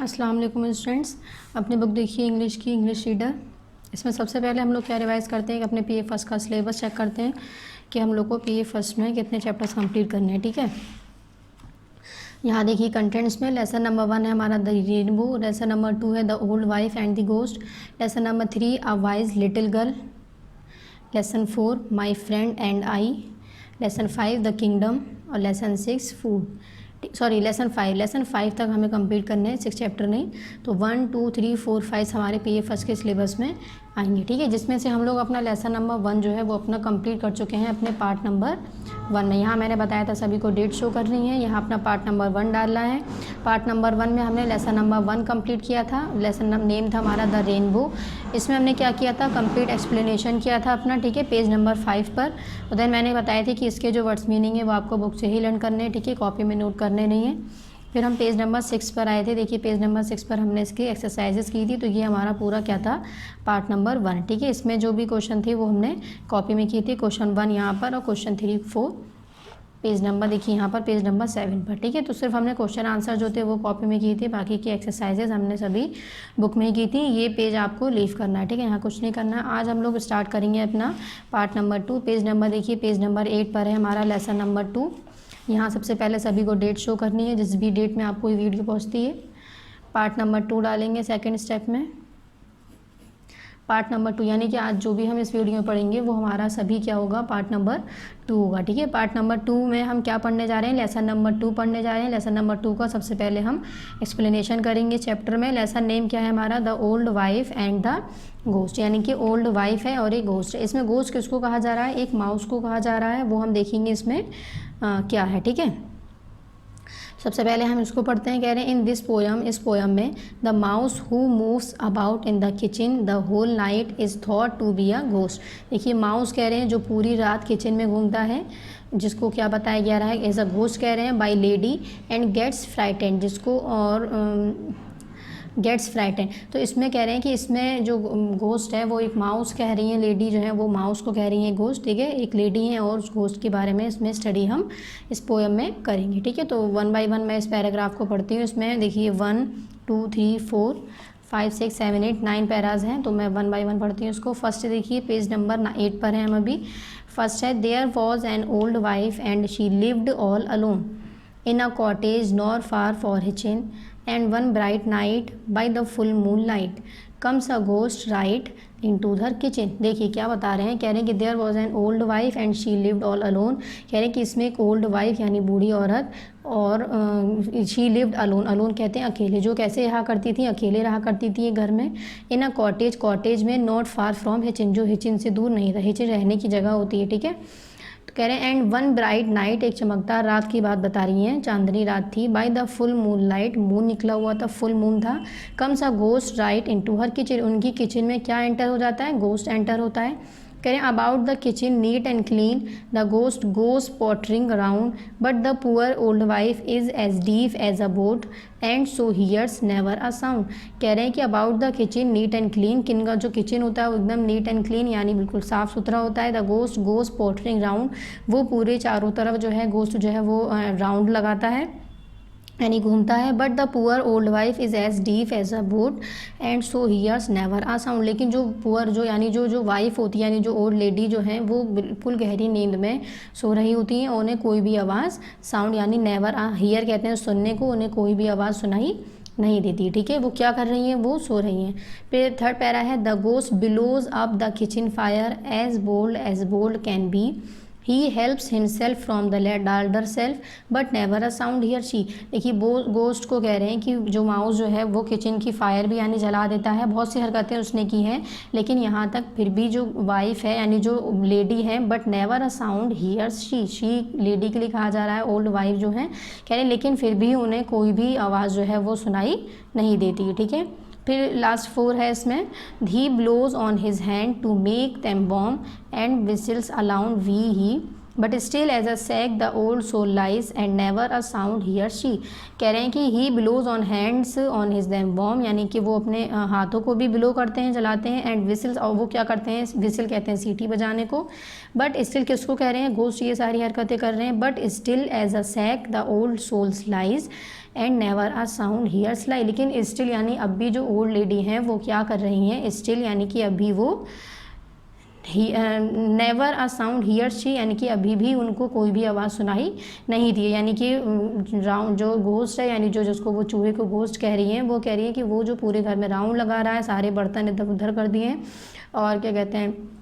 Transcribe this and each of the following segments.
अस्सलाम वालेकुम स्टूडेंट्स। अपनी बुक देखिए इंग्लिश की, इंग्लिश रीडर। इसमें सबसे पहले हम लोग क्या रिवाइज़ करते हैं कि अपने पीए फर्स्ट का सिलेबस चेक करते हैं कि हम लोग को पीए फर्स्ट में कितने चैप्टर्स कंप्लीट करने हैं। ठीक है, यहाँ देखिए कंटेंट्स में लेसन नंबर 1 है हमारा द रेनबो, लेसन नंबर 2 है the old wife and the ghost, lesson number 3 a wise little girl, lesson 4 my friend and I, lesson 5 the kingdom और लेसन 6 फूड। लेसन 5 तक हमें कंप्लीट करने हैं, 6 chapter नहीं। तो 1 2 3 4 5 हमारे पीए फर्स्ट के सिलेबस में आएंगे। ठीक है, जिसमें से हम लोग अपना लेसन नंबर 1 जो है वो अपना कंप्लीट कर चुके हैं अपने पार्ट नंबर 1 में। यहाँ मैंने बताया था सभी को डेट शो करनी है, यहाँ अपना पार्ट नंबर 1 डालना है। पार्ट नंबर 1 में हमने लेसन नंबर 1 कंप्लीट किया था। लेसन नेम था हमारा द रेनबो। इसमें हमने क्या किया था, कंप्लीट एक्सप्लेनेशन किया था अपना। ठीक है, पेज नंबर 5 पर। और देन मैंने बताया थी कि इसके जो वर्ड्स मीनिंग है वो आपको बुक से ही लर्न करने हैं। ठीक है, कॉपी में नोट करने नहीं है। फिर हम पेज नंबर 6 पर आए थे। देखिए पेज नंबर 6 पर हमने इसकी एक्सरसाइजेस की थी। तो ये हमारा पूरा क्या था, पार्ट नंबर 1। ठीक है, इसमें जो भी क्वेश्चन थे वो हमने कॉपी में किए थे। क्वेश्चन 1 यहाँ पर और क्वेश्चन 3 4 पेज नंबर देखिए यहाँ पर पेज नंबर 7 पर। ठीक है, तो सिर्फ हमने क्वेश्चन आंसर जो थे वो कॉपी में किए थे, बाकी की एक्सरसाइजेज हमने सभी बुक में ही की थी। ये पेज आपको लीव करना है। ठीक है, यहाँ कुछ नहीं करना है। आज हम लोग स्टार्ट करेंगे अपना पार्ट नंबर 2। पेज नंबर देखिए पेज नंबर 8 पर है हमारा लेसन नंबर 2। यहाँ सबसे पहले सभी को डेट शो करनी है, जिस भी डेट में आपको ये वीडियो पहुँचती है। पार्ट नंबर 2 डालेंगे सेकेंड स्टेप में। पार्ट नंबर 2 यानी कि आज जो भी हम इस वीडियो में पढ़ेंगे वो हमारा सभी क्या होगा, पार्ट नंबर 2 होगा। ठीक है, पार्ट नंबर 2 में हम क्या पढ़ने जा रहे हैं, लेसन नंबर 2 पढ़ने जा रहे हैं। लेसन नंबर 2 का सबसे पहले हम एक्सप्लेनेशन करेंगे चैप्टर में। लेसन नेम क्या है हमारा, the old wife and the ghost, यानी कि ओल्ड वाइफ है और एक गोस्ट है। इसमें गोस्ट किसको कहा जा रहा है, एक माउस को कहा जा रहा है, वो हम देखेंगे इसमें क्या है। ठीक है, सबसे पहले हम इसको पढ़ते हैं। कह रहे हैं इन दिस पोयम, इस पोयम में the mouse who moves about in the kitchen the whole night is thought to be a ghost. देखिए माउस कह रहे हैं जो पूरी रात किचन में घूमता है, जिसको क्या बताया जा रहा है, एज अ घोस्ट कह रहे हैं। By lady and gets frightened, जिसको और गेट्स फ्राइटेंड। तो इसमें कह रहे हैं कि इसमें जो घोस्ट है वो एक माउस कह रही है, लेडी जो है वो माउस को कह रही है घोस्ट। ठीक है, एक लेडी है और उस घोस्ट के बारे में इसमें स्टडी हम इस पोएम में करेंगे। ठीक है, तो 1 बाय 1 मैं इस पैराग्राफ को पढ़ती हूँ। इसमें देखिए 1 2 3 4 5 6 7 8 9 पैराज हैं, तो मैं 1 बाय 1 पढ़ती हूँ उसको। फर्स्ट देखिए पेज नंबर 8 पर है हम अभी। फर्स्ट है there was an old wife and she lived all alone in a cottage not far for Hitchin, and one bright night by the full moonlight comes a ghost right into her kitchen। देखिए क्या बता रहे हैं, कह रहे हैं कि there was an old wife and she lived all alone. कह रहे हैं कि इसमें एक ओल्ड वाइफ यानी बूढ़ी औरत और शी लिव्ड अलोन, अलोन कहते हैं अकेले, जो कैसे रहा करती थी, अकेले रहा करती थी ये घर में। इन अ कॉटेज, कॉटेज में नॉट फार फ्रॉम हिचिन, जो हिचिन से दूर नहीं था, हिचिन रहने की जगह होती है। ठीक है, तो कह रहे हैं एंड वन ब्राइट नाइट, एक चमकदार रात की बात बता रही हैं, चांदनी रात थी। By the full moon light, moon निकला हुआ था, फुल मून था। Comes a ghost right into her kitchen, उनकी किचन में क्या एंटर हो जाता है, घोस्ट एंटर होता है। कह रहे हैं about the kitchen neat and clean the ghost goes pottering around but the poor old wife is as deep as a boat and so hears never a sound. कह रहे हैं कि about the kitchen neat and clean, किन का जो kitchen होता है वो एकदम नीट एंड क्लीन यानी बिल्कुल साफ़ सुथरा होता है। The ghost goes pottering round, वो पूरे चारों तरफ जो है गोस्ट जो है वो राउंड लगाता है यानी घूमता है। But the poor old wife is as deep as a boat and so hears never a sound. लेकिन जो पुअर जो यानी जो वाइफ होती है यानी जो ओल्ड लेडी जो है वो बिल्कुल गहरी नींद में सो रही होती हैं, उन्हें कोई भी आवाज़ साउंड यानी नेवर आ, हियर कहते हैं सुनने को, उन्हें कोई भी आवाज़ सुनाई नहीं देती। ठीक है, वो क्या कर रही हैं, वो सो रही हैं। फिर थर्ड पैरा है the ghost bellows up the kitchen fire as bold can be, he helps himself from the larder shelf but never a sound hear she. देखिए गोस्ट को कह रहे हैं कि जो माउस जो है वो किचन की फायर भी यानी जला देता है, बहुत सी हरकतें उसने की हैं, लेकिन यहाँ तक फिर भी जो वाइफ है यानी जो लेडी है but never a sound hears she lady के लिए कहा जा रहा है, ओल्ड वाइफ जो है कह रहे हैं, लेकिन फिर भी उन्हें कोई भी आवाज़ जो है वो सुनाई नहीं देती। ठीक है, फिर लास्ट 4 है इसमें he blows on his hand to make them warm and whistles aloud whee he but still as a sack the old soul lies and never a sound hear she. कह रहे हैं कि he blows on hands on his them balm, यानी कि वो अपने हाथों को भी ब्लो करते हैं, जलाते हैं, एंड विसिल्स, और वो क्या करते हैं, विसिल कहते हैं सीटी बजाने को। बट स्टिल किसको कह रहे हैं, घोस्ट ये सारी हरकतें कर रहे हैं। But still as a sack the old souls lies and never a sound hears lie. लेकिन स्टिल यानी अब भी जो ओल्ड लेडी हैं वो क्या कर रही हैं, स्टिल यानी कि अभी वो never a sound hear she, यानी कि अभी भी उनको कोई भी आवाज़ सुनाई नहीं दी। यानी कि राउंड जो घोस्ट है, यानी जो जिसको वो चूहे को घोस्ट कह रही हैं, वो कह रही है कि वो जो पूरे घर में राउंड लगा रहा है, सारे बर्तन इधर उधर कर दिए हैं और क्या कहते हैं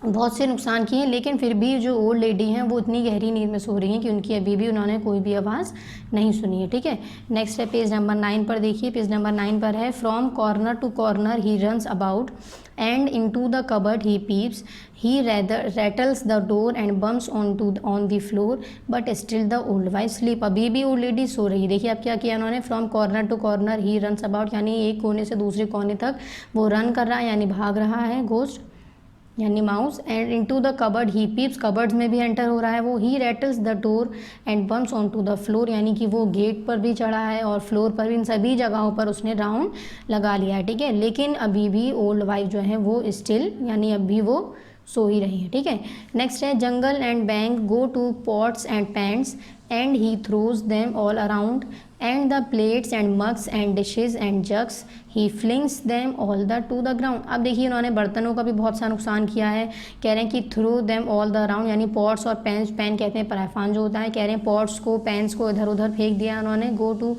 बहुत से नुकसान किए, लेकिन फिर भी जो ओल्ड लेडी हैं वो इतनी गहरी नींद में सो रही हैं कि उनकी अभी भी उन्होंने कोई भी आवाज़ नहीं सुनी है। ठीक है, नेक्स्ट है पेज नंबर 9 पर देखिए। पेज नंबर 9 पर है, from corner to corner he runs about and into the cupboard he peeps, he rattles the door and bumps on the floor but still the old wife sleep. अभी भी old lady so रही है। देखिए अब क्या किया उन्होंने, from corner to corner he runs about, यानी एक कोने से दूसरे कोने तक वो रन कर रहा है, यानी भाग रहा है घोस्ट यानी mouse. And into the cupboard he peeps, cupboards में भी एंटर हो रहा है वो। He rattles the door and bumps on to the floor, यानी कि वो गेट पर भी चढ़ा है और फ्लोर पर भी, इन सभी जगहों पर उसने राउंड लगा लिया है। ठीक है, लेकिन अभी भी ओल्ड वाइफ जो है वो स्टिल यानी अभी वो सो ही रही है। ठीक है, नेक्स्ट है, jangle and bang go to pots and pans and he throws them all around and the plates and mugs and dishes and jugs he flings them all the to the ground. अब देखिए उन्होंने बर्तनों का भी बहुत सा नुकसान किया है। कह रहे हैं कि throw them all the around, यानी पॉट्स और पैन, पैन कहते हैं पराफान जो होता है, कह रहे हैं पॉट्स को पैंस को इधर उधर फेंक दिया उन्होंने। Go to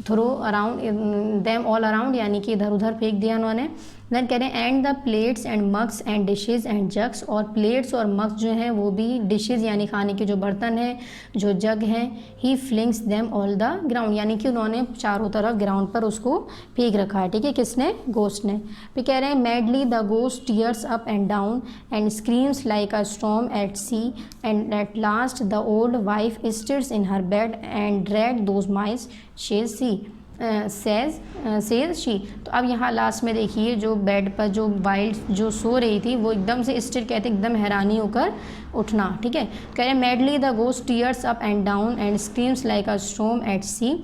throw around them all around, यानी कि इधर उधर फेंक दिया उन्होंने। देन कह रहे हैं and the plates and mugs and dishes and jugs, और प्लेट्स और मग्स जो हैं वो भी, डिशेज यानी खाने के जो बर्तन हैं, जो जग हैं, he flings them all the ground, यानी कि उन्होंने चारों तरफ ग्राउंड पर उसको फेंक रखा है। ठीक है, किसने, घोस्ट ने। फिर कह रहे हैं madly the ghost tears up and down and screams like a storm at sea and at last the old wife stirs in her bed and dread those mice she's see says she. तो अब यहाँ last में देखिए जो bed पर जो wild जो सो रही थी वो एकदम से स्टिल कहते एकदम हैरानी होकर उठना। ठीक है, कह रहे हैं madly the ghost tears up and down and screams like a storm at sea,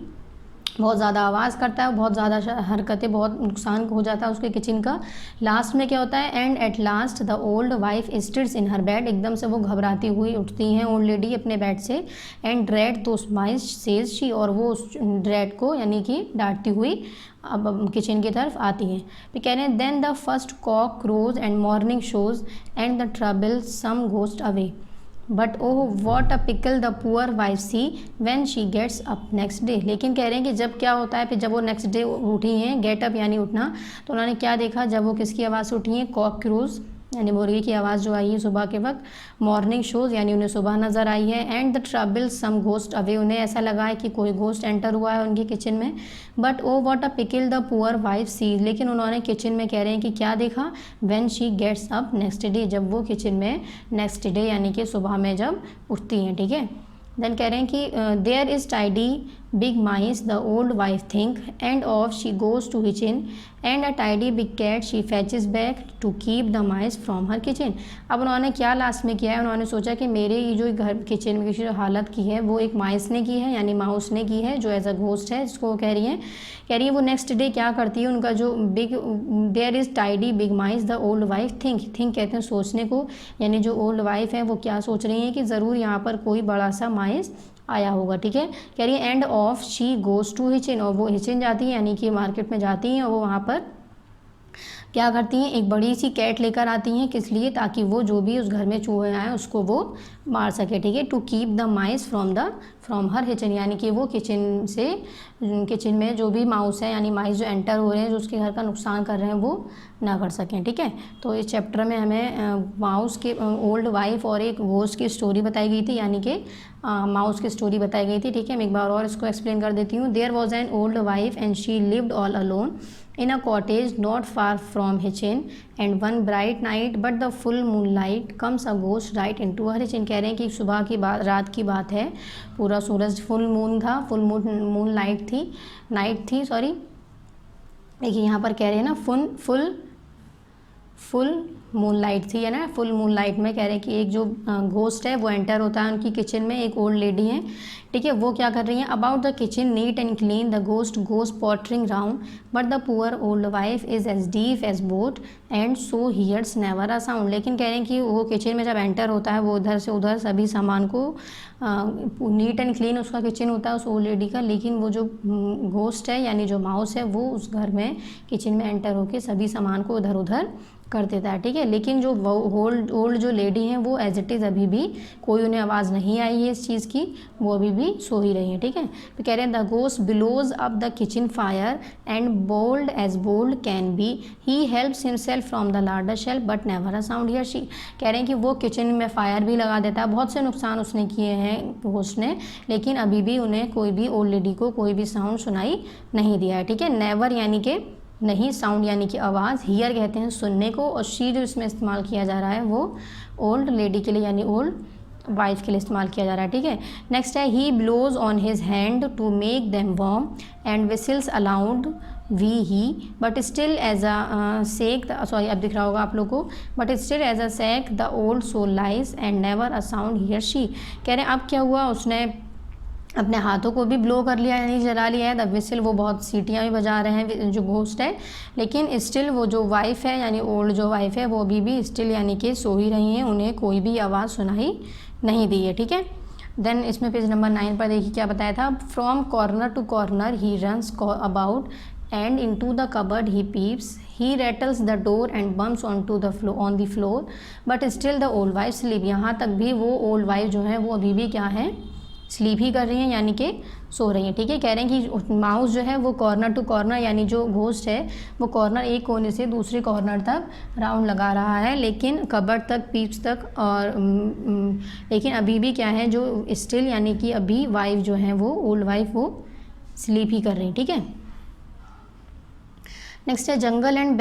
बहुत ज़्यादा आवाज़ करता है, बहुत ज़्यादा हरकतें, बहुत नुकसान हो जाता है उसके किचन का। लास्ट में क्या होता है, and at last the old wife stirs in her bed, एकदम से वो घबराती हुई उठती हैं ओल्ड लेडी अपने बेड से। And dread though smiles says she, और वो उस ड्रेड को यानी कि डांटती हुई अब किचन की तरफ आती हैं। फिर कह रहे हैं then the first cock crows and morning shows and the troublesome ghost away but oh what a pickle the poor wife see when she gets up next day. लेकिन कह रहे हैं कि जब क्या होता है, फिर जब वो नेक्स्ट डे उठी हैं, गेट अप यानी उठना, तो उन्होंने क्या देखा, जब वो किसकी आवाज़ से उठी हैं, कॉक क्रोज यानी मुर्गी की आवाज़ जो आई है सुबह के वक्त, मॉर्निंग शोज़ यानी उन्हें सुबह नज़र आई है, and the troublesome ghost away, उन्हें ऐसा लगा है कि कोई घोस्ट एंटर हुआ है उनके किचन में। But oh what a pickle the poor wife see, लेकिन उन्होंने किचन में कह रहे हैं कि क्या देखा, when she gets up next day, जब वो किचन में नेक्स्ट डे यानी कि सुबह में जब उठती हैं। ठीक है, देन कह रहे हैं कि there is tidy big mice the old wife think and off she goes to kitchen and a tidy big cat she fetches back to keep the mice from her kitchen. अब उन्होंने क्या last में किया है, उन्होंने सोचा कि मेरे ये जो घर किचन में की जो हालत की है वो एक माइस ने की है, यानी माउस ने की है, जो एज अ घोस्ट है जिसको वो कह रही है वो नेक्स्ट डे क्या करती है, उनका जो big there is tidy big mice the old wife think कहते हैं सोचने को, यानी जो ओल्ड वाइफ है वो क्या सोच रही हैं कि ज़रूर यहाँ पर कोई बड़ा सा माइस आया होगा। ठीक है, कह रही है and off she goes to Hitchin, और वो हिचिन जाती है यानी कि मार्केट में जाती हैं और वो वहाँ पर क्या करती हैं, एक बड़ी सी कैट लेकर आती हैं, किस लिए, ताकि वो जो भी उस घर में चूहे आए उसको वो मार सके। ठीक है, to keep the mice from her kitchen, यानी कि वो किचन में जो भी माउस है यानी माइस जो एंटर हो रहे हैं, जो उसके घर का नुकसान कर रहे हैं, वो ना कर सकें। ठीक है, तो इस चैप्टर में हमें माउस के ओल्ड वाइफ और एक घोस्ट की स्टोरी बताई गई थी, यानी कि माउस की स्टोरी बताई गई थी। ठीक है, मैं एक बार और इसको एक्सप्लेन कर देती हूँ। There was an old wife and she lived all alone in a cottage not far from Hitchin, and one bright night but the full moonlight comes a ghost right into her kitchen। कह रहे हैं कि सुबह की बात, रात की बात है, पूरा सूरज फुल मून था, फुल मून नाइट थी सॉरी। देखिए यहाँ पर कह रहे हैं ना फुल फुल मून लाइट थी, है ना। फुल मून लाइट में कह रहे हैं कि एक जो घोस्ट है वो एंटर होता है उनकी किचन में। एक ओल्ड लेडी है, ठीक है, वो क्या कर रही हैं, about the kitchen neat and clean the ghost goes pottering round but the poor old wife is as deep as boat and so hears never a sound. लेकिन कह रहे हैं कि वो किचन में जब एंटर होता है वो उधर से उधर सभी सामान को नीट एंड क्लीन उसका किचन होता है उस ओल्ड लेडी का, लेकिन वो जो घोस्ट है यानी जो माउस है वो उस घर में किचन में एंटर होके सभी सामान को उधर उधर कर देता है, ठीक है। लेकिन जो ओल्ड जो लेडी हैं वो एज इट इज़ अभी भी कोई उन्हें आवाज़ नहीं आई है इस चीज़ की, वो अभी भी सो ही रही हैं, ठीक है। तो कह रहे हैं the ghost bellows up the kitchen fire and bold as bold can be he helps himself from the larder shelf but never a sound hear she. कह रहे हैं कि वो किचन में फायर भी लगा देता है, बहुत से नुकसान उसने किए हैं घोस्ट ने, लेकिन अभी भी उन्हें कोई भी ओल्ड लेडी को कोई भी साउंड सुनाई नहीं दिया है, ठीक है। नेवर यानी कि नहीं, साउंड यानी कि आवाज़, हियर कहते हैं सुनने को, और शी जो इसमें इस्तेमाल किया जा रहा है वो ओल्ड लेडी के लिए यानी ओल्ड वाइफ के लिए इस्तेमाल किया जा रहा है, ठीक है। नेक्स्ट है he blows on his hand to make them warm and whistles aloud whee he but still as a sack, sorry अब दिख रहा होगा आप लोग को, but still as a sack the old soul lies and never a sound hear she. कह रहे हैं अब क्या हुआ, उसने अपने हाथों को भी ब्लो कर लिया यानी जला लिया है, द विसिल वो बहुत सीटियाँ भी बजा रहे हैं जो घोस्ट है, लेकिन स्टिल वो जो वाइफ है यानी ओल्ड जो वाइफ है वो अभी भी स्टिल यानी कि सो ही रही हैं, उन्हें कोई भी आवाज़ सुनाई नहीं दी है, ठीक है। देन इसमें पेज नंबर 9 पर देखिए क्या बताया था, from corner to corner he runs about and into the cupboard he peeps, he rattles the door and bumps onto the floor on the floor but still the old wife sleep। यहाँ तक भी वो old wife जो है वो अभी भी क्या है, स्लीप ही कर रही हैं यानी कि सो रही हैं, ठीक है। कह रहे हैं कि माउस जो है वो कॉर्नर टू कॉर्नर यानी जो घोस्ट है वो कॉर्नर एक कोने से दूसरे कॉर्नर तक राउंड लगा रहा है, लेकिन कबर्ड तक पीप्स तक, और लेकिन अभी भी क्या है जो स्टिल यानी कि अभी वाइफ जो है वो ओल्ड वाइफ वो स्लीप ही कर रही, ठीक है। नेक्स्ट है jangle and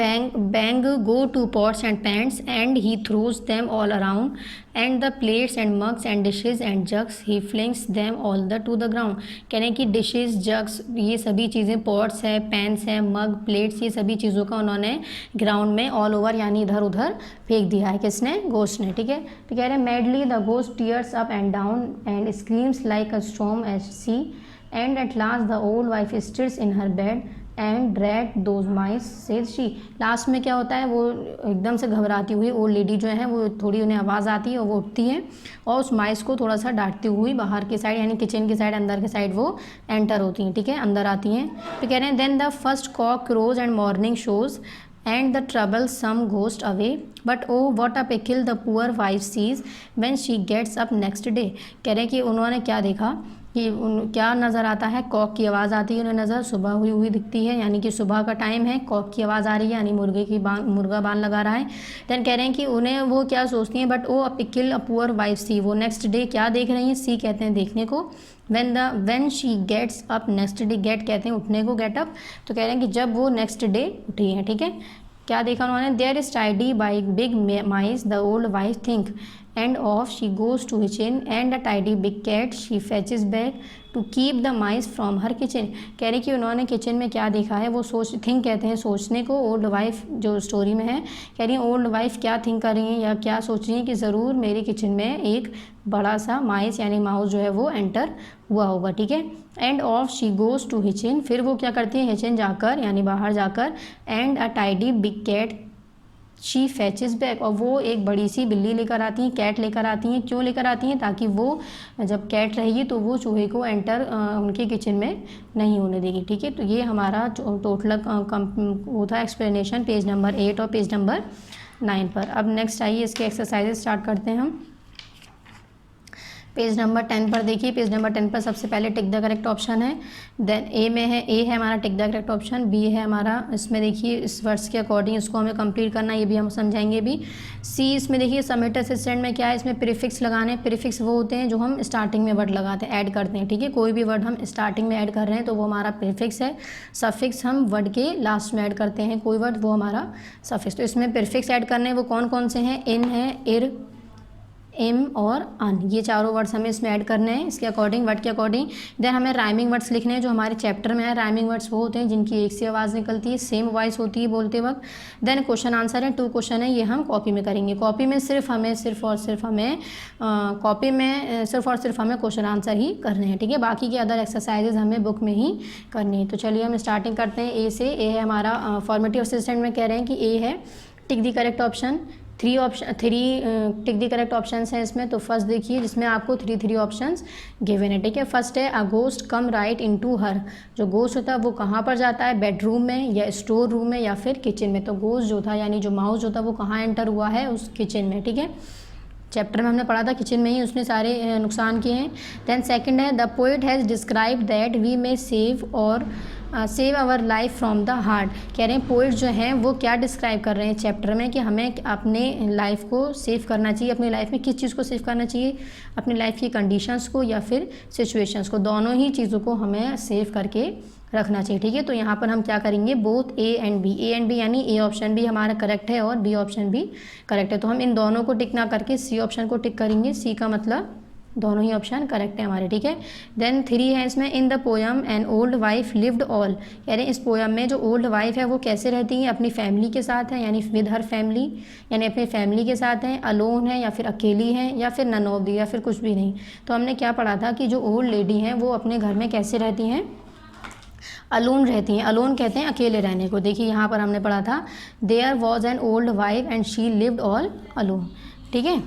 bang go to pots and pans and he throws them all around and the plates and mugs and dishes and jugs he flings them all the to the ground. कह रहे हैं कि dishes jugs ये सभी चीज़ें, pots है, पैंस है, मग, plates, ये सभी चीज़ों का उन्होंने ग्राउंड में ऑल ओवर यानी इधर उधर फेंक दिया है, किसने, घोस्ट ने, ठीक है। तो कह रहे हैं madly the ghost tears up and down and screams like a storm at sea and at last the old wife stills in her bed and drag those mice says she. Last में क्या होता है, वो एकदम से घबराती हुई old lady जो है वो थोड़ी उन्हें आवाज़ आती है और वो उठती है और उस माइस को थोड़ा सा डांटती हुई बाहर की साइड यानी किचन की साइड अंदर की साइड वो एंटर होती हैं, ठीक है, अंदर आती हैं। तो कह रहे हैं then the first cock crows and morning shows and the troublesome ghost away but oh what a pickle the poor wife sees when she gets up next day। कह रहे हैं कि उन्होंने क्या देखा कि क्या नज़र आता है, कॉक की आवाज़ आती है उन्हें नज़र, सुबह हुई हुई दिखती है यानी कि सुबह का टाइम है, कॉक की आवाज़ आ रही है यानी मुर्गा बांध लगा रहा है। देन कह रहे हैं कि उन्हें वो क्या सोचती हैं, but oh a pickle a poor wife see, वो नेक्स्ट डे क्या देख रही हैं, सी कहते हैं देखने को, when she gets up next day, get कहते हैं उठने को, गेट अप, तो कह रहे हैं कि जब वो नेक्स्ट डे उठी हैं, ठीक है। क्या देखा उन्होंने, there is tidy by big mice the old wife think and off she goes to kitchen and a tidy big cat she fetches back to keep the mice from her kitchen. कह रहे कि उन्होंने kitchen में क्या देखा है, वो think कहते हैं सोचने को, ओल्ड वाइफ जो स्टोरी में है कह रही है ओल्ड वाइफ क्या थिंक कर रही हैं या क्या सोच रही हैं कि ज़रूर मेरी किचन में एक बड़ा सा माइस यानी माउस जो है वो एंटर हुआ होगा, ठीक है। And off she goes to Hitchin, फिर वो क्या करती है हिचन जाकर यानी बाहर जाकर, and a tidy big cat she fetches back, और वो एक बड़ी सी बिल्ली लेकर आती हैं, कैट लेकर आती हैं। क्यों लेकर आती हैं, ताकि वो जब कैट रहेगी तो वो चूहे को एंटर उनके किचन में नहीं होने देगी, ठीक है। तो ये हमारा टोटल वो था एक्सप्लेनेशन पेज नंबर 8 और पेज नंबर 9 पर। अब नेक्स्ट आइए इसके एक्सरसाइजेस स्टार्ट करते हैं हम। पेज नंबर 10 पर देखिए, पेज नंबर 10 पर सबसे पहले टिक द करेक्ट ऑप्शन है, देन ए है हमारा tick the correct option, B है हमारा, इसमें देखिए इस वर्ड्स के अकॉर्डिंग इसको हमें कंप्लीट करना, ये भी हम समझाएंगे भी। सी इसमें देखिए सबमिट असिस्टेंट में क्या है, इसमें प्रीफिक्स लगाने, प्रीफिक्स वो होते हैं जो हम स्टार्टिंग में वर्ड लगाते हैं, ऐड करते हैं, ठीक है। कोई भी वर्ड हम स्टार्टिंग में ऐड कर रहे हैं तो वो हमारा प्रीफिक्स है। सफिक्स हम वर्ड के लास्ट में ऐड करते हैं कोई वर्ड, वो हमारा सफिक्स। तो इसमें प्रीफिक्स ऐड करने वो कौन कौन से हैं, इन है, इर, एम और अन, ये चारों वर्ड्स हमें इसमें ऐड करने हैं इसके अकॉर्डिंग, वर्ड के अकॉर्डिंग। देन हमें राइमिंग वर्ड्स लिखने हैं जो हमारे चैप्टर में है। राइमिंग वर्ड्स वो होते हैं जिनकी एक सी आवाज़ निकलती है, सेम वॉइस होती है बोलते वक्त। देन क्वेश्चन आंसर है, 2 क्वेश्चन है, ये हम कॉपी में करेंगे। कॉपी में सिर्फ और सिर्फ हमें क्वेश्चन आंसर ही करने हैं, ठीक है। बाकी के अदर एक्सरसाइजेज हमें बुक में ही करनी है। तो चलिए हम स्टार्टिंग करते हैं ए से। ए है हमारा फॉर्मेटिव असिस्टेंट में कह रहे हैं कि ए है टिक the correct option. 3 tick the correct options हैं इसमें। तो फर्स्ट देखिए जिसमें आपको 3 ऑप्शंस गिवन है, ठीक है। फर्स्ट है a ghost come right into हर। जो गोस्ट होता है वो कहाँ पर जाता है, बेडरूम में या स्टोर रूम में या फिर किचन में। तो गोस्ट जो था यानी जो माउस जो था वो कहाँ एंटर हुआ है, उस किचन में, ठीक है। चैप्टर में हमने पढ़ा था किचन में ही उसने सारे नुकसान किए हैं। देन सेकंड है the poet has describe that we may save our life from the heart. कह रहे हैं पोइट जो हैं वो क्या डिस्क्राइब कर रहे हैं चैप्टर में कि हमें अपने लाइफ को सेव करना चाहिए। अपनी लाइफ में किस चीज़ को सेव करना चाहिए, अपनी लाइफ की कंडीशंस को या फिर सिचुएशंस को, दोनों ही चीज़ों को हमें सेव करके रखना चाहिए, ठीक है। तो यहाँ पर हम क्या करेंगे, बोथ ए एंड बी यानी ए ऑप्शन भी हमारा करेक्ट है और बी ऑप्शन भी करेक्ट है। तो हम इन दोनों को टिक ना करके सी ऑप्शन को टिक करेंगे। सी का मतलब दोनों ही ऑप्शन करेक्ट है हमारे, ठीक है। देन 3 है इसमें in the poem N old wife lived all. कह रहे हैं इस पोयम में जो ओल्ड वाइफ है वो कैसे रहती है, अपनी फैमिली के साथ है यानी विद हर फैमिली, यानी अपनी फैमिली के साथ हैं, अलोन है या फिर अकेली हैं या फिर नन ऑफ दी या फिर कुछ भी नहीं। तो हमने क्या पढ़ा था कि जो ओल्ड लेडी हैं वो अपने घर में कैसे रहती हैं, अलोन रहती हैं। अलोन कहते हैं अकेले रहने को। देखिए यहाँ पर हमने पढ़ा था there was an old wife and she lived all alone, ठीक है।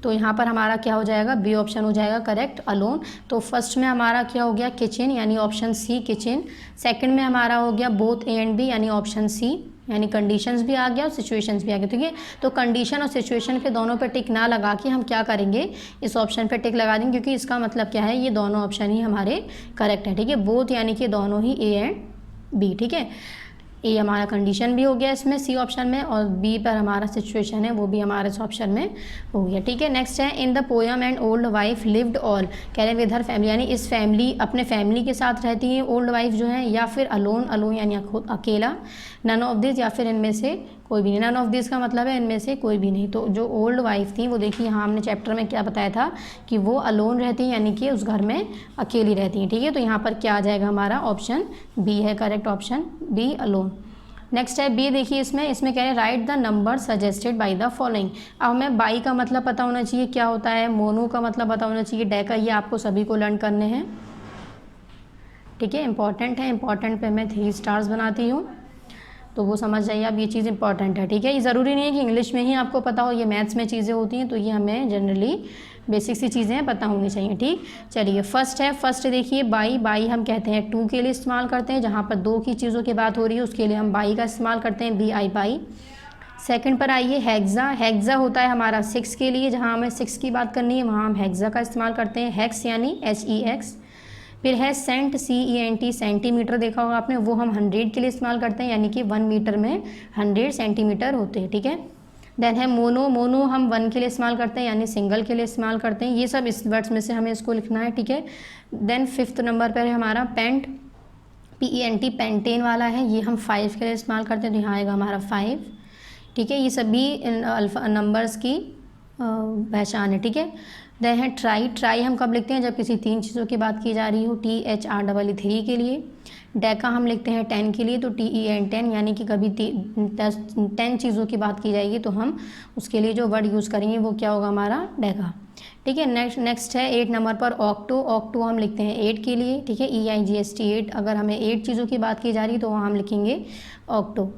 तो यहाँ पर हमारा क्या हो जाएगा, बी ऑप्शन हो जाएगा करेक्ट, अलोन। तो फर्स्ट में हमारा क्या हो गया, किचन यानी ऑप्शन सी किचन। सेकंड में हमारा हो गया बोथ ए एंड बी यानी ऑप्शन सी, यानी कंडीशंस भी आ गया और सिचुएशंस भी आ गया, ठीक है। तो कंडीशन और सिचुएशन पे दोनों पे टिक ना लगा के हम क्या करेंगे, इस ऑप्शन पे टिक लगा देंगे क्योंकि इसका मतलब क्या है, ये दोनों ऑप्शन ही हमारे करेक्ट है, ठीक है। बोथ यानी कि दोनों ही ए एंड बी, ठीक है। ए हमारा कंडीशन भी हो गया इसमें सी ऑप्शन में और बी पर हमारा सिचुएशन है वो भी हमारे इस ऑप्शन में हो गया, ठीक है। नेक्स्ट है in the poem and old wife lived all. कह रहे हैं विद हर फैमिली यानी इस फैमिली अपने फैमिली के साथ रहती है ओल्ड वाइफ जो है, या फिर अलोन यानी अकेला, नन ऑफ दिस या फिर इनमें से कोई भी नहीं। नन ऑफ दिस का मतलब है इनमें से कोई भी नहीं। तो जो ओल्ड वाइफ थी वो देखिए यहाँ हमने चैप्टर में क्या बताया था कि वो अलोन रहती हैं यानी कि उस घर में अकेली रहती हैं, ठीक है। तो यहाँ पर क्या आ जाएगा हमारा ऑप्शन बी है correct, option B alone. Next है बी, देखिए इसमें कह रहे हैं write the number suggested by the following. अब हमें बाई का मतलब पता होना चाहिए क्या होता है, मोनो का मतलब पता होना चाहिए, डे का, ये आपको सभी को लर्न करने हैं, ठीक है। इंपॉर्टेंट है, इंपॉर्टेंट पे मैं 3 स्टार्स बनाती हूँ तो वो समझ जाइए आप, ये चीज़ इंपॉर्टेंट है, ठीक है। ये ज़रूरी नहीं है कि इंग्लिश में ही आपको पता हो, ये मैथ्स में चीज़ें होती हैं तो ये हमें जनरली बेसिक सी चीज़ें पता होनी चाहिए, ठीक। चलिए फर्स्ट देखिए बाई हम कहते हैं 2 के लिए इस्तेमाल करते हैं, जहाँ पर 2 की चीज़ों की बात हो रही है उसके लिए हम बाई का इस्तेमाल करते हैं, BI बाई। सेकंड पर आइए हेक्सा होता है हमारा 6 के लिए, जहाँ हमें 6 की बात करनी है वहाँ हम हेक्सा का इस्तेमाल करते हैं, हेक्स यानी HEX। फिर है सेंट CENT सेंटीमीटर, देखा होगा आपने, वो हम 100 के लिए इस्तेमाल करते हैं यानी कि 1 मीटर में 100 सेंटीमीटर होते हैं, ठीक है। देन है मोनो हम 1 के लिए इस्तेमाल करते हैं यानी सिंगल के लिए इस्तेमाल करते हैं। ये सब इस वर्ड्स में से हमें इसको लिखना है, ठीक है। देन 5th नंबर पर है हमारा पेंट, PENT पेंटेन वाला है, ये हम 5 के लिए इस्तेमाल करते हैं तो यहाँ आएगा हमारा 5, ठीक है। ये सभी अल्फा नंबर्स की पहचान है, ठीक है। देन है ट्राई हम कब लिखते हैं, जब किसी 3 चीज़ों की बात की जा रही हो, THREE 3 के लिए। डेका हम लिखते हैं 10 के लिए तो TEN 10 यानी कि कभी 10 चीज़ों की बात की जाएगी तो हम उसके लिए जो वर्ड यूज़ करेंगे वो क्या होगा हमारा डेका, ठीक है। नेक्स्ट है 8 नंबर पर ऑक्टो हम लिखते हैं 8 के लिए, ठीक है, EIGHT 8। अगर हमें 8 चीज़ों की बात की जा रही है तो वहाँ हम लिखेंगे ऑक्टो।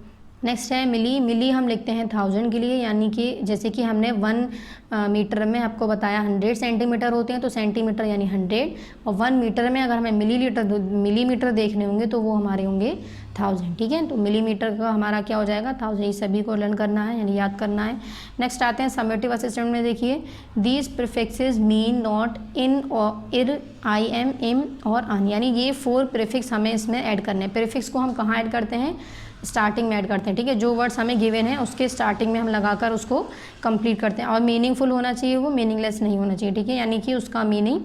नेक्स्ट है मिली हम लिखते हैं 1000 के लिए, यानी कि जैसे कि हमने 1 मीटर में आपको बताया 100 सेंटीमीटर होते हैं तो सेंटीमीटर यानी 100, और 1 मीटर में अगर हमें मिलीमीटर देखने होंगे तो वो हमारे होंगे 1000, ठीक है। तो मिलीमीटर का हमारा क्या हो जाएगा 1000, ये सभी को लर्न करना है यानी याद करना है। नेक्स्ट आते हैं समेटिव असिस्टेंट में, देखिए these prefixes mean not in और इर, आई एम, इम और अन, यानी ये 4 प्रीफिक्स हमें इसमें ऐड करने हैं। प्रीफिक्स को हम कहाँ ऐड करते हैं, स्टार्टिंग में ऐड करते हैं, ठीक है। जो वर्ड्स हमें गिवन है उसके स्टार्टिंग में हम लगाकर उसको कंप्लीट करते हैं और मीनिंगफुल होना चाहिए, वो मीनिंगलेस नहीं होना चाहिए, ठीक है, यानी कि उसका मीनिंग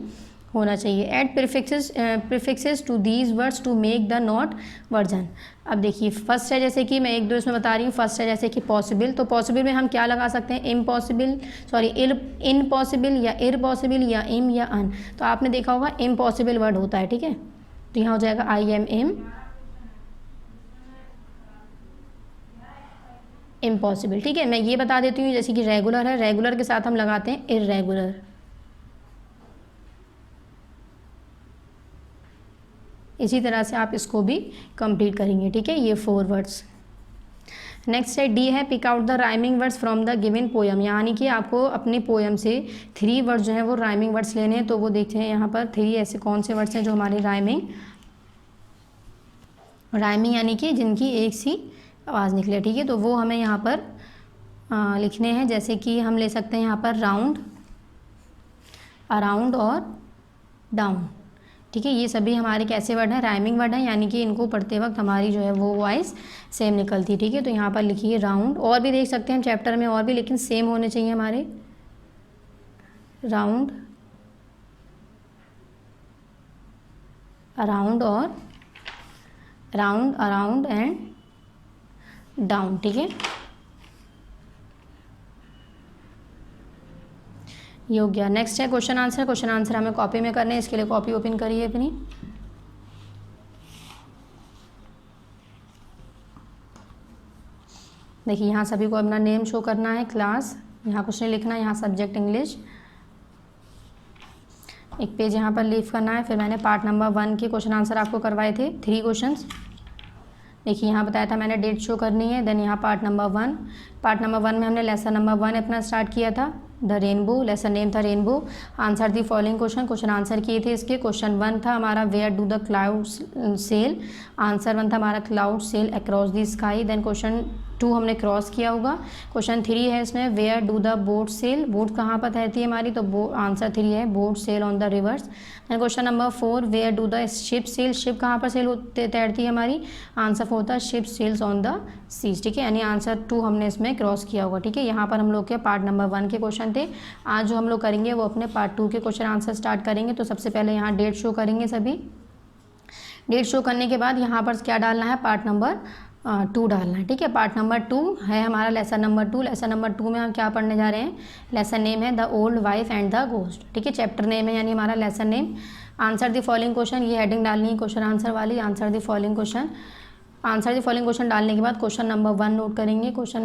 होना चाहिए। Add prefixes to these words to make the not version. अब देखिए फर्स्ट है, जैसे कि मैं एक दो इसमें बता रही हूँ। फर्स्ट है जैसे कि पॉसिबल, तो पॉसिबल में हम क्या लगा सकते हैं, इम्पॉसिबल या इरपॉसिबल या इम या अन। तो आपने देखा होगा इम्पॉसिबल वर्ड होता है, ठीक है, तो यहाँ हो जाएगा आई एम इम्पॉसिबल। ठीक है, मैं ये बता देती हूँ जैसे कि रेगुलर है, रेगुलर के साथ हम लगाते हैं इर्रेगुलर। इसी तरह से आप इसको भी कंप्लीट करेंगे। ठीक है, ये 4 वर्ड्स। नेक्स्ट है डी है pick out the rhyming words from the given poem, यानी कि आपको अपनी पोयम से 3 वर्ड्स जो है वो राइमिंग वर्ड्स लेने हैं। तो वो देखते हैं यहाँ पर 3 ऐसे कौन से वर्ड्स हैं जो हमारे राइमिंग यानी कि जिनकी एक सी आवाज़ निकले। ठीक है, तो वो हमें यहाँ पर लिखने हैं। जैसे कि हम ले सकते हैं यहाँ पर राउंड, अराउंड और डाउन। ठीक है, ये सभी हमारे कैसे वर्ड हैं, राइमिंग वर्ड हैं, यानी कि इनको पढ़ते वक्त हमारी जो है वो वॉइस सेम निकलती है। ठीक है, तो यहाँ पर लिखिए राउंड, और भी देख सकते हैं चैप्टर में और भी, लेकिन सेम होने चाहिए हमारे। राउंड, अराउंड और राउंड, अराउंड एंड डाउन। ठीक है, ये हो गया। नेक्स्ट है क्वेश्चन आंसर। क्वेश्चन आंसर हमें कॉपी में करने हैं, इसके लिए कॉपी ओपन करिए अपनी। देखिए यहाँ सभी को अपना नेम शो करना है, क्लास, यहाँ कुछ नहीं लिखना है, यहाँ सब्जेक्ट इंग्लिश, एक पेज यहाँ पर लीव करना है। फिर मैंने पार्ट नंबर 1 के क्वेश्चन आंसर आपको करवाए थे, 3 क्वेश्चंस। देखिए यहाँ बताया था मैंने डेट शो करनी है। देन यहाँ पार्ट नंबर 1 में हमने लेसन नंबर 1 अपना स्टार्ट किया था, द रेनबो, लेसन नेम था rainbow. Answer the following question answer किए थे इसके। क्वेश्चन 1 था हमारा where do the clouds sail, answer 1 था हमारा cloud sail across the sky. Then question 2 हमने क्रॉस किया होगा। क्वेश्चन 3 है इसमें where do the boat sail, boat कहाँ पर तैरती है हमारी, तो आंसर 3 है boat sail on the rivers. Then question number 4 where do the ship sail, ship कहाँ पर सेल तैरती है हमारी, आंसर 4 था ship sails on the seas. ठीक है, यानी आंसर 2 हमने इसमें क्रॉस किया होगा। ठीक है, यहाँ पर हम लोग के पार्ट नंबर 1 के क्वेश्चन थे। आज जो हम लोग करेंगे वो अपने पार्ट 2 के क्वेश्चन आंसर स्टार्ट करेंगे। तो सबसे पहले यहाँ डेट शो करेंगे सभी। डेट शो करने के बाद यहाँ पर क्या डालना है, पार्ट नंबर 2 डालना है। ठीक है, पार्ट नंबर 2 है हमारा लेसन नंबर 2। लेसन नंबर 2 में हम क्या पढ़ने जा रहे हैं, लेसन नेम है the old wife and the ghost. ठीक है, चैप्टर नेम है यानी हमारा lesson name. Answer the following question, ये हेडिंग डालनी है क्वेश्चन आंसर वाली, answer the following question. Answer the following question डालने के बाद क्वेश्चन नंबर 1 नोट करेंगे। क्वेश्चन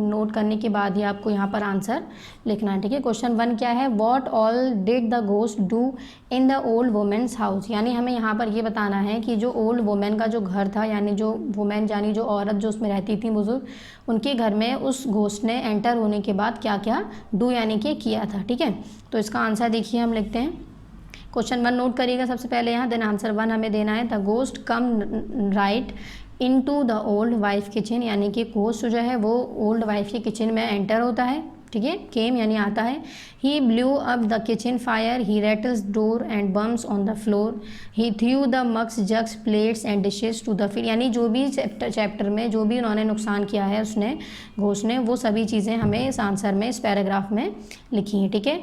नोट करने के बाद ही आपको यहाँ पर आंसर लिखना है। ठीक है, क्वेश्चन 1 क्या है, what all did the ghost do in the old women's house, यानी हमें यहाँ पर ये बताना है कि जो ओल्ड वुमेन का जो घर था, यानी जो वुमेन यानी जो औरत जो उसमें रहती थी बुजुर्ग, उनके घर में उस घोस्ट ने एंटर होने के बाद क्या क्या डू यानी कि किया था। ठीक है, तो इसका आंसर देखिए हम लिखते हैं। क्वेश्चन 1 नोट करिएगा सबसे पहले यहाँ, देन आंसर 1 हमें देना है। The ghost come right into the old wife kitchen, यानी कि घोस्ट जो है वो ओल्ड वाइफ के किचन में एंटर होता है। ठीक है, केम यानी आता है। He blew up the kitchen fire, he rattles door and bumps on the floor, he threw the mugs jugs plates and dishes to the field, यानी जो भी चैप्टर में जो भी उन्होंने नुकसान किया है उसने घोस्ट ने, वो सभी चीज़ें हमें इस आंसर में, इस पैराग्राफ में लिखी हैं। ठीक है,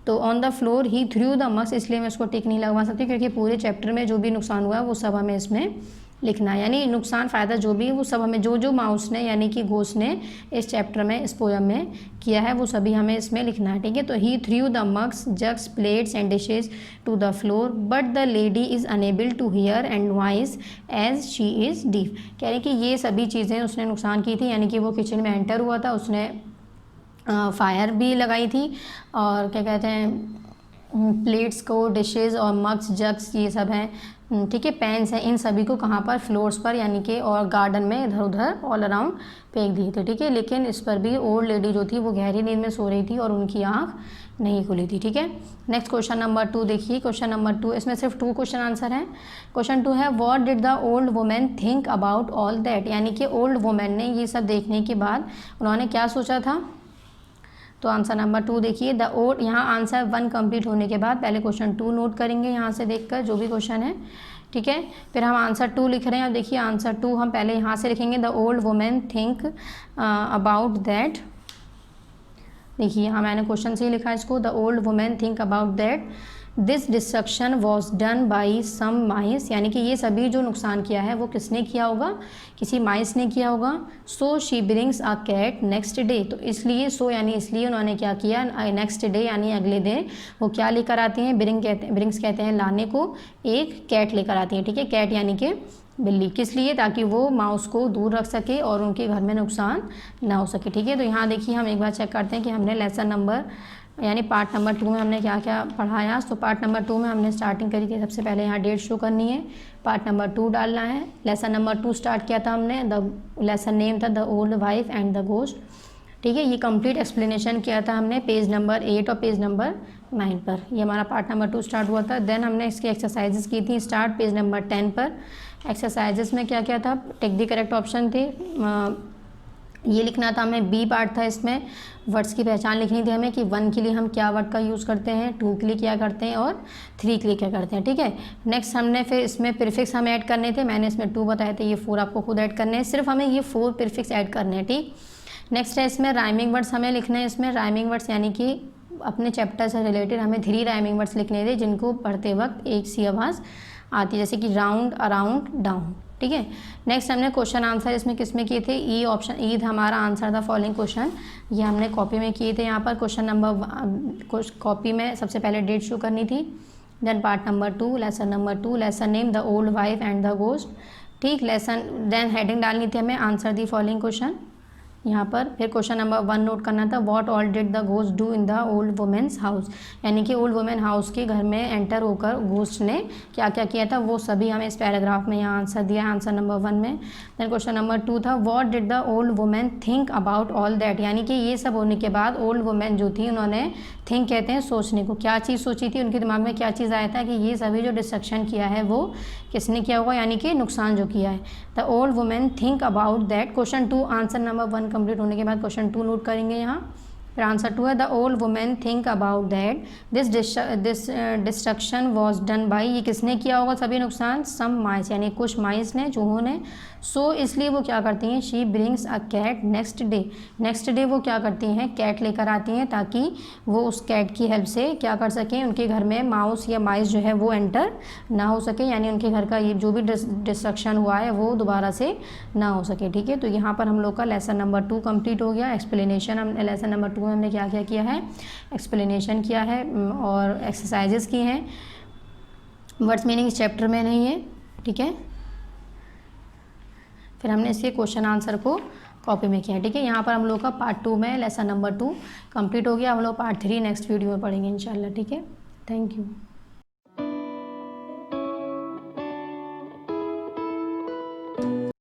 तो on the floor he threw the mugs, इसलिए मैं इसको टिक नहीं लगवा सकती क्योंकि पूरे चैप्टर में जो भी नुकसान हुआ है वो सब हमें इसमें लिखना है, यानी नुकसान फ़ायदा जो भी है वो सब हमें, जो माउस ने यानी कि घोस्ट ने इस चैप्टर में, इस पोयम में किया है वो सभी हमें इसमें लिखना है। ठीक है, तो he threw the mugs jugs plates and dishes to the floor but the lady is unable to hear and voice as she is deaf, कह रहे हैं कि ये सभी चीज़ें उसने नुकसान की थी, यानी कि वो किचन में एंटर हुआ था, उसने फायर भी लगाई थी और क्या कहते हैं प्लेट्स को, डिशेज़ और मग्स जग्स ये सब हैं। ठीक है, पेन्स हैं, इन सभी को कहाँ पर, फ्लोर्स पर, यानी कि और गार्डन में इधर उधर ऑल अराउंड फेंक दिए थे। ठीक है, लेकिन इस पर भी ओल्ड लेडी जो थी वो गहरी नींद में सो रही थी और उनकी आँख नहीं खुली थी। ठीक है, नेक्स्ट क्वेश्चन नंबर 2 देखिए। क्वेश्चन नंबर 2, इसमें सिर्फ 2 क्वेश्चन आंसर हैं। क्वेश्चन 2 है what did the old women think about all that, यानी कि ओल्ड वुमेन ने ये सब देखने के बाद उन्होंने क्या सोचा था। तो आंसर नंबर 2 देखिए, द ओल्ड, यहाँ आंसर 1 कंप्लीट होने के बाद पहले क्वेश्चन 2 नोट करेंगे यहाँ से देखकर जो भी क्वेश्चन है। ठीक है, फिर हम आंसर 2 लिख रहे हैं। अब देखिए आंसर 2 हम पहले यहाँ से लिखेंगे, the old women think about that. देखिए यहाँ मैंने क्वेश्चन से ही लिखा है इसको, the old women think about that this destruction was done by some mice, यानी कि ये सभी जो नुकसान किया है वो किसने किया होगा, किसी माइस ने किया होगा। So she brings a cat next day, तो इसलिए सो यानी इसलिए उन्होंने क्या किया, नेक्स्ट डे यानी अगले दिन वो क्या लेकर आती हैं, ब्रिंग्स कहते हैं लाने को, एक कैट लेकर आती हैं। ठीक है, कैट यानी कि बिल्ली, किस लिए, ताकि वो माउस को दूर रख सके और उनके घर में नुकसान ना हो सके। ठीक है, तो यहाँ देखिए हम एक बार चेक करते हैं कि हमने लेसन नंबर यानी पार्ट नंबर 2 में हमने क्या क्या पढ़ाया। तो पार्ट नंबर 2 में हमने स्टार्टिंग करी थी, सबसे पहले यहाँ डेट शो करनी है, पार्ट नंबर 2 डालना है। लेसन नंबर 2 स्टार्ट किया था हमने, द लेसन नेम था the old wife and the ghost. ठीक है, ये कंप्लीट एक्सप्लेनेशन किया था हमने पेज नंबर 8 और पेज नंबर 9 पर। ये हमारा पार्ट नंबर 2 स्टार्ट हुआ था। देन हमने इसकी एक्सरसाइजेस की थी स्टार्ट पेज नंबर 10 पर। एक्सरसाइजेस में क्या क्या था, टेक द करेक्ट ऑप्शन थे, ये लिखना था हमें, बी पार्ट था इसमें वर्ड्स की पहचान लिखनी थी हमें कि 1 के लिए हम क्या वर्ड का यूज़ करते हैं, 2 के लिए क्या करते हैं और 3 के लिए क्या करते हैं। ठीक है, नेक्स्ट हमने फिर इसमें प्रीफिक्स हमें ऐड करने थे, मैंने इसमें 2 बताए थे, ये 4 आपको खुद ऐड करने हैं, सिर्फ हमें ये 4 प्रीफिक्स ऐड करने हैं। ठीक, नेक्स्ट है इसमें राइमिंग वर्ड्स हमें लिखने हैं। इसमें राइमिंग वर्ड्स यानी कि अपने चैप्टर से रिलेटेड हमें 3 राइमिंग वर्ड्स लिखने थे जिनको पढ़ते वक्त एक सी आवाज़ आती है, जैसे कि राउंड, अराउंड, डाउन। ठीक है, नेक्स्ट हमने क्वेश्चन आंसर इसमें किस में किए थे, ई ऑप्शन, ई था हमारा आंसर था फॉलोइंग क्वेश्चन, ये हमने कॉपी में किए थे। यहाँ पर क्वेश्चन नंबर कॉपी में सबसे पहले डेट शो करनी थी। Then part number 2 lesson number 2 lesson name the old wife and the ghost. ठीक, लेसन देन हेडिंग डालनी थी हमें आंसर दी फॉलोइंग क्वेश्चन यहाँ पर। फिर क्वेश्चन नंबर 1 नोट करना था, what all did the ghost do in the old women's house, यानी कि ओल्ड वुमेन हाउस के घर में एंटर होकर घोस्ट ने क्या क्या किया था, वो सभी हमें इस पैराग्राफ में यहाँ आंसर दिया है आंसर नंबर 1 में। देन क्वेश्चन नंबर 2 था, what did the old women think about all that, यानी कि ये सब होने के बाद ओल्ड वुमेन जो थी उन्होंने थिंक कहते हैं सोचने को, क्या चीज़ सोची थी, उनके दिमाग में क्या चीज़ आया था कि ये सभी जो डिस्ट्रक्शन किया है वो किसने किया होगा, यानी कि नुकसान जो किया है। The old women think about that. Question 2 answer number 1 complete होने के बाद क्वेश्चन 2 नोट करेंगे यहाँ। फिर आंसर 2 है, the old women think about that this destruction was done by, ये किसने किया होगा सभी नुकसान, सम माइस यानी कुछ माइस ने, चूहों ने। सो इसलिए वो क्या करती हैं, she brings a cat next day, next day वो क्या करती हैं, कैट लेकर आती हैं ताकि वो उस कैट की हेल्प से क्या कर सकें, उनके घर में माउस या माइस जो है वो एंटर ना हो सके, यानी उनके घर का ये जो भी डिस्ट्रक्शन हुआ है वो दोबारा से ना हो सके। ठीक है, तो यहाँ पर हम लोग का लेसन नंबर 2 कंप्लीट हो गया। एक्सप्लेनेशन हम लेसन नंबर 2 में हमने क्या क्या किया है, एक्सप्लेनेशन किया है और एक्सरसाइजेस की हैं। वर्ड्स मीनिंग इस चैप्टर में नहीं है। ठीक है, फिर हमने इसके क्वेश्चन आंसर को कॉपी में किया। ठीक है, यहाँ पर हम लोग का पार्ट 2 में लेसन नंबर 2 कंप्लीट हो गया। हम लोग पार्ट 3 नेक्स्ट वीडियो में पढ़ेंगे इंशाल्लाह। ठीक है, थैंक यू।